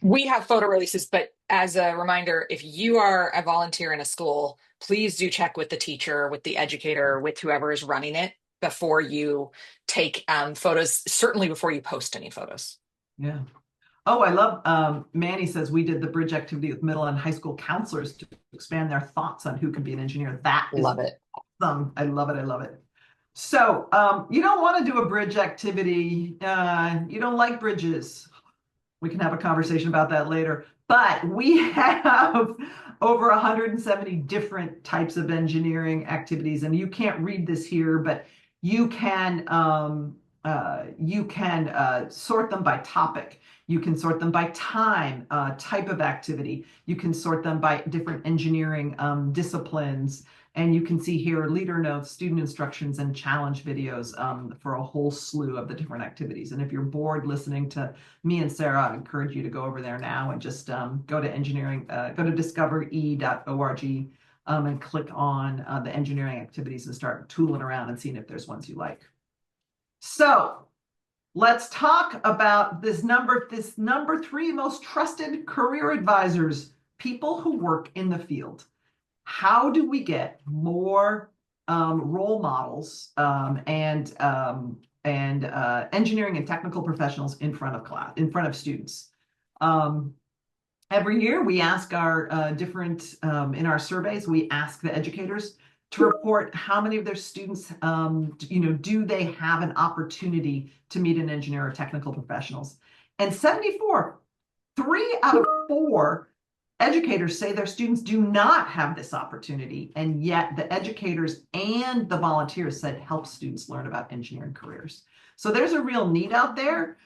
[SPEAKER 1] We have photo releases, but as a reminder, if you are a volunteer in a school, please do check with the teacher, with the educator, with whoever is running it before you take photos, certainly before you post any photos.
[SPEAKER 2] Yeah. Oh, I love Manny says we did the bridge activity with middle and high school counselors to expand their thoughts on who can be an engineer. That is
[SPEAKER 1] Love it.
[SPEAKER 2] awesome. I love it. I love it. So you don't want to do a bridge activity. You don't like bridges. We can have a conversation about that later. But we have over 170 different types of engineering activities, and you can't read this here, but you can sort them by topic. You can sort them by time, type of activity. You can sort them by different engineering disciplines. And you can see here leader notes, student instructions, and challenge videos for a whole slew of the different activities. And if you're bored listening to me and Sarah, I encourage you to go over there now and just go to discovere.org and click on the engineering activities and start tooling around and seeing if there's ones you like. So let's talk about this number three most trusted career advisors, people who work in the field. How do we get more role models and engineering and technical professionals in front of students? Every year, we ask our in our surveys, we ask the educators to report how many of their students, do they have an opportunity to meet an engineer or technical professionals? And 74, 3 out of 4 educators say their students do not have this opportunity, and yet the educators and the volunteers said help students learn about engineering careers. So there's a real need out there.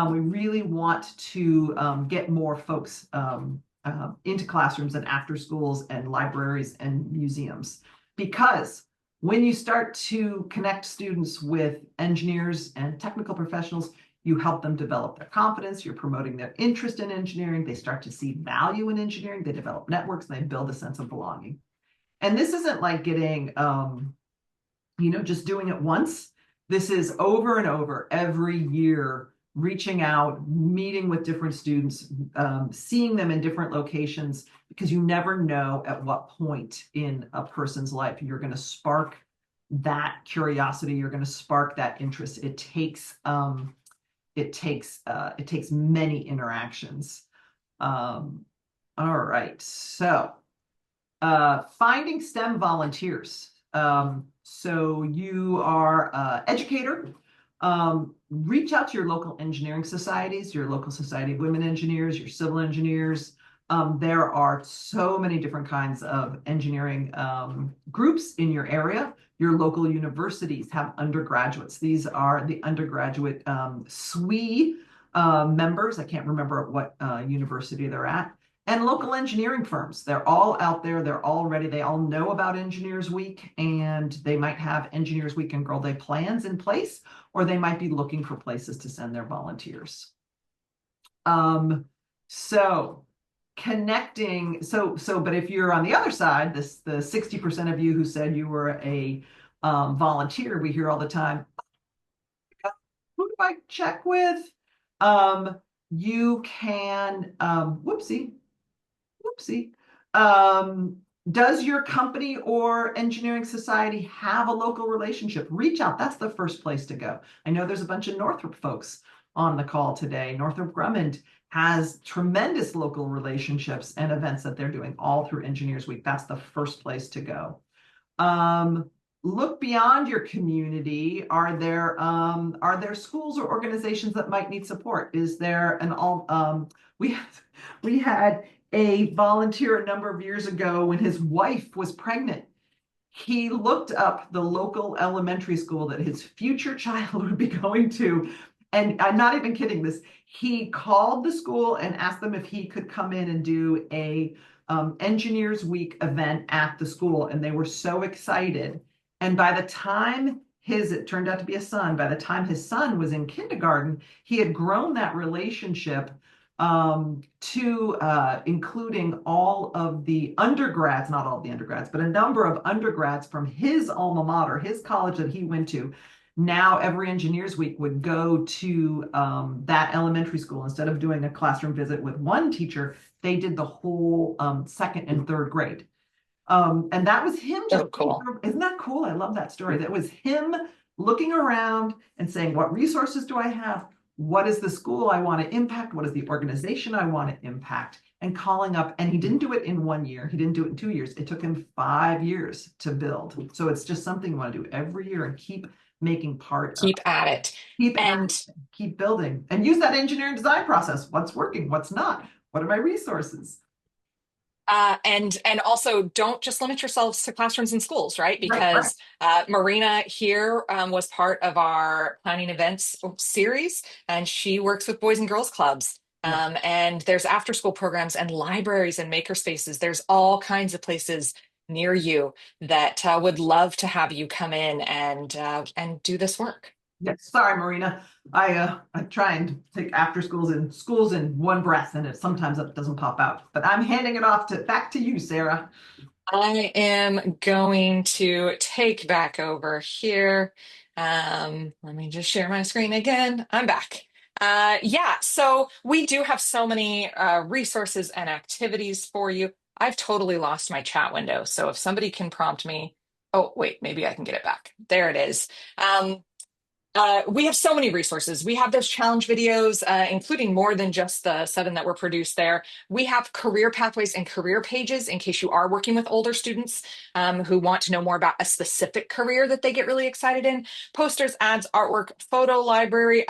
[SPEAKER 2] We really want to get more folks into classrooms and after schools and libraries and museums, because when you start to connect students with engineers and technical professionals, you help them develop their confidence, you're promoting their interest in engineering, they start to see value in engineering, they develop networks, and they build a sense of belonging. And this isn't like getting, just doing it once. This is over and over every year. reaching out, meeting with different students, seeing them in different locations, because you never know at what point in a person's life you're going to spark that curiosity, you're going to spark that interest. It takes many interactions. All right, so finding STEM volunteers. So you are an educator. Reach out to your local engineering societies, your local Society of Women Engineers, your civil engineers. There are so many different kinds of engineering groups in your area. Your local universities have undergraduates. These are the undergraduate SWE members. I can't remember what university they're at. And local engineering firms. They're all out there. They're all ready. They all know about Engineers Week, and they might have Engineers Week and Girl Day plans in place, or they might be looking for places to send their volunteers. So connecting, but if you're on the other side, the 60% of you who said you were a volunteer, we hear all the time, who do I check with? You can, whoopsie. Does your company or engineering society have a local relationship? Reach out. That's the first place to go. I know there's a bunch of Northrop folks on the call today. Northrop Grumman has tremendous local relationships and events that they're doing all through Engineers Week. That's the first place to go. Look beyond your community. Are there schools or organizations that might need support? Is there we had a volunteer a number of years ago when his wife was pregnant. He looked up the local elementary school that his future child would be going to. And I'm not even kidding this. He called the school and asked them if he could come in and do a Engineers Week event at the school. And they were so excited. And by the time it turned out to be a son, by the time his son was in kindergarten, he had grown that relationship to including all of the undergrads, not all of the undergrads, but a number of undergrads from his alma mater, his college that he went to. Now every Engineers Week would go to that elementary school. Instead of doing a classroom visit with one teacher, they did the whole second and third grade. And that was him just,
[SPEAKER 1] So cool.
[SPEAKER 2] isn't that cool? I love that story. That was him looking around and saying, what resources do I have? What is the school I want to impact? What is the organization I want to impact? And calling up, and he didn't do it in 1 year. He didn't do it in 2 years. It took him 5 years to build. So it's just something you want to do every year and keep making part of.
[SPEAKER 1] Keep at it.
[SPEAKER 2] Keep
[SPEAKER 1] And
[SPEAKER 2] keep building, and use that engineering design process. What's working? What's not? What are my resources?
[SPEAKER 1] And also don't just limit yourselves to classrooms and schools, right? Because Marina here was part of our planning events series, and she works with Boys and Girls Clubs. And there's after school programs and libraries and maker spaces. There's all kinds of places near you that would love to have you come in and do this work.
[SPEAKER 2] Yes, sorry, Marina. I try and take after schools in one breath, and sometimes it doesn't pop out. But I'm handing it back to you, Sarah.
[SPEAKER 1] I am going to take back over here. Let me just share my screen again. I'm back. Yeah, so we do have so many resources and activities for you. I've totally lost my chat window. So if somebody can prompt me, oh, wait, maybe I can get it back. There it is. We have so many resources. We have those challenge videos, including more than just the 7 that were produced there. We have career pathways and career pages in case you are working with older students who want to know more about a specific career that they get really excited in. Posters, ads, artwork, photo library.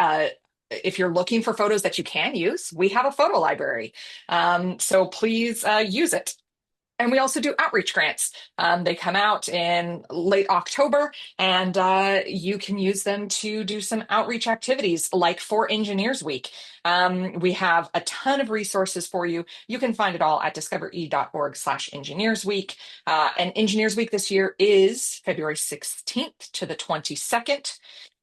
[SPEAKER 1] If you're looking for photos that you can use, we have a photo library. So please use it. And we also do outreach grants. They come out in late October, and you can use them to do some outreach activities like for Engineers Week. We have a ton of resources for you. You can find it all at discover.org/engineersweek. And Engineers Week this year is February 16th to the 22nd.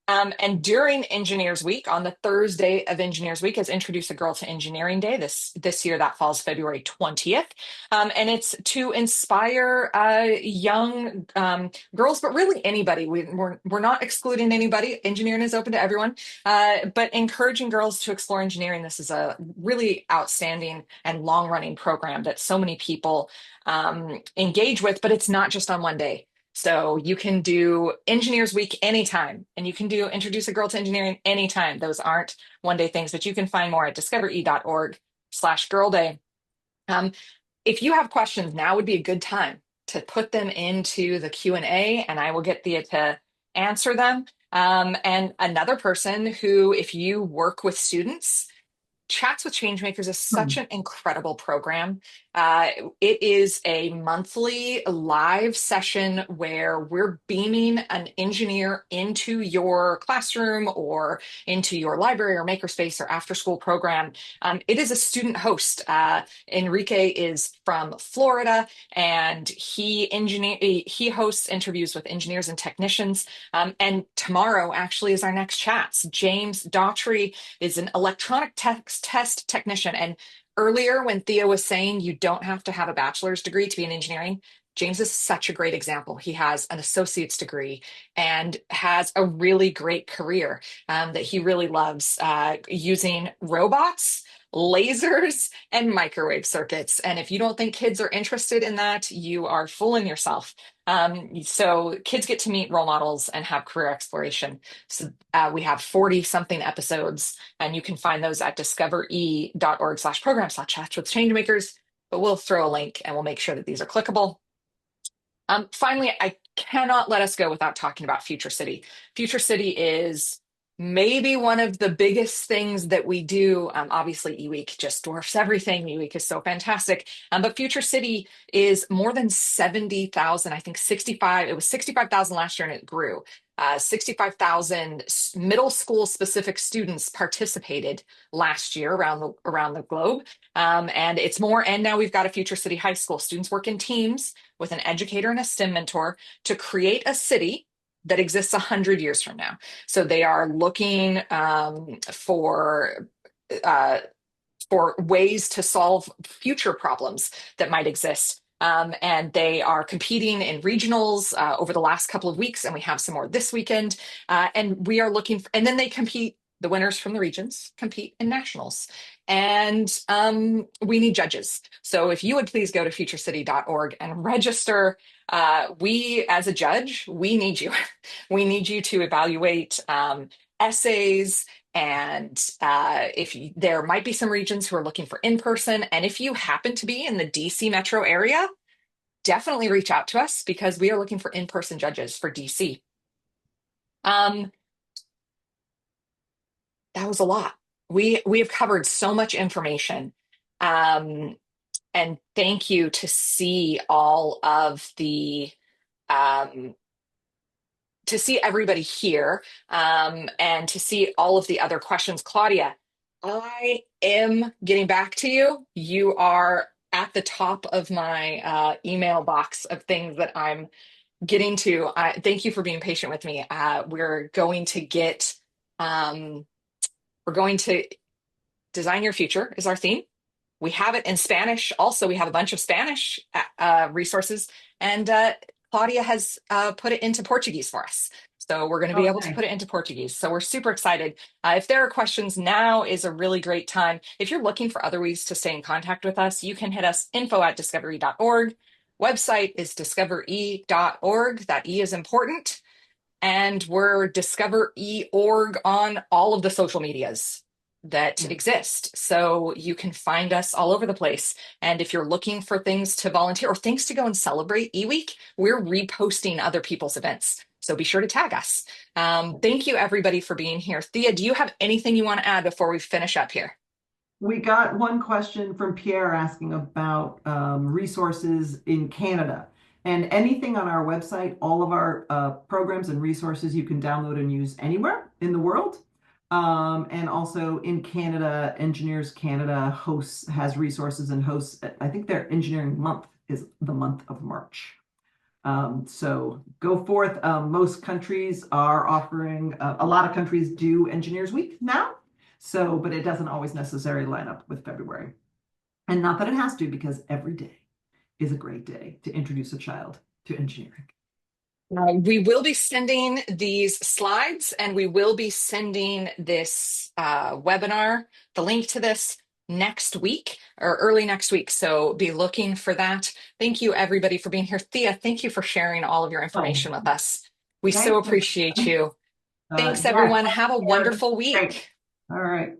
[SPEAKER 1] And during Engineers Week, on the Thursday of Engineers Week, is Introduce a Girl to Engineering Day. This year, that falls February 20th. And it's to inspire young girls, but really anybody. We're not excluding anybody. Engineering is open to everyone, but encouraging girls to explore engineering. This is a really outstanding and long-running program that so many people engage with, but it's not just on one day. So you can do Engineers Week anytime, and you can do Introduce a Girl to Engineering anytime. Those aren't one day things, but you can find more at discovere.org/girl day. Um, if you have questions, now would be a good time to put them into the Q&A, and I will get Thea to answer them. And another person who, if you work with students, Chats with Changemakers is such an incredible program. Uh, it is a monthly live session where we're beaming an engineer into your classroom or into your library or makerspace or after school program. It is a student host. Enrique is from Florida, and he hosts interviews with engineers and technicians. And tomorrow actually is our next chats. James Daughtry is an electronic test technician. And earlier, when Thea was saying you don't have to have a bachelor's degree to be in engineering, James is such a great example. He has an associate's degree and has a really great career that he really loves using robots, lasers, and microwave circuits. And if you don't think kids are interested in that, you are fooling yourself. So kids get to meet role models and have career exploration. So we have 40 something episodes, and you can find those at discovere.org/program/chats with changemakers. But we'll throw a link and we'll make sure that these are clickable. Finally, I cannot let us go without talking about Future City. Future City is maybe one of the biggest things that we do. Obviously, eWeek just dwarfs everything. eWeek is so fantastic. But Future City is more than 70,000, I think 65, it was 65,000 last year and it grew. 65,000 middle school specific students participated last year around the globe. And it's more, and now we've got a Future City High School. Students work in teams with an educator and a STEM mentor to create a city that exists 100 years from now. So they are looking uh, for ways to solve future problems that might exist. And they are competing in regionals over the last couple of weeks, and we have some more this weekend. And we are looking for, and then they compete. The winners from the regions compete in nationals. And we need judges. So if you would please go to futurecity.org and register, we, as a judge, we need you. We need you to evaluate essays. And there might be some regions who are looking for in-person. And if you happen to be in the DC metro area, definitely reach out to us because we are looking for in-person judges for DC. That was a lot. We have covered so much information. And thank you to see all of the um, to see everybody here and to see all of the other questions. Claudia, I am getting back to you. You are at the top of my email box of things that I'm getting to. Thank you for being patient with me. Um, we're going to design your future is our theme. We have it in Spanish. Also, we have a bunch of Spanish resources, and Claudia has put it into Portuguese for us. So we're going to be able to put it into Portuguese. So we're super excited. If there are questions, now is a really great time. If you're looking for other ways to stay in contact with us, you can hit us info@discovere.org. Website is discovere.org. That E is important. And we're discovere.org on all of the social medias that exist. So you can find us all over the place. And if you're looking for things to volunteer or things to go and celebrate eWeek, we're reposting other people's events. So be sure to tag us. Thank you, everybody, for being here. Thea, do you have anything you want to add before we finish up here?
[SPEAKER 2] We got one question from Pierre asking about resources in Canada. And anything on our website, all of our programs and resources you can download and use anywhere in the world. And also in Canada, Engineers Canada has resources and hosts. I think their engineering month is the month of March. So go forth. Most countries are offering, a lot of countries do Engineers Week now. So, but it doesn't always necessarily line up with February. And not that it has to, because every day is a great day to introduce a child to engineering.
[SPEAKER 1] We will be sending these slides and we will be sending this webinar, the link to this next week or early next week. So be looking for that. Thank you, everybody, for being here. Thea, thank you for sharing all of your
[SPEAKER 2] Oh,
[SPEAKER 1] information with us. We so
[SPEAKER 2] thank you.
[SPEAKER 1] appreciate you. Thanks,
[SPEAKER 2] Yes,
[SPEAKER 1] everyone. Have a
[SPEAKER 2] Karen.
[SPEAKER 1] wonderful
[SPEAKER 2] Great.
[SPEAKER 1] week.
[SPEAKER 2] All right.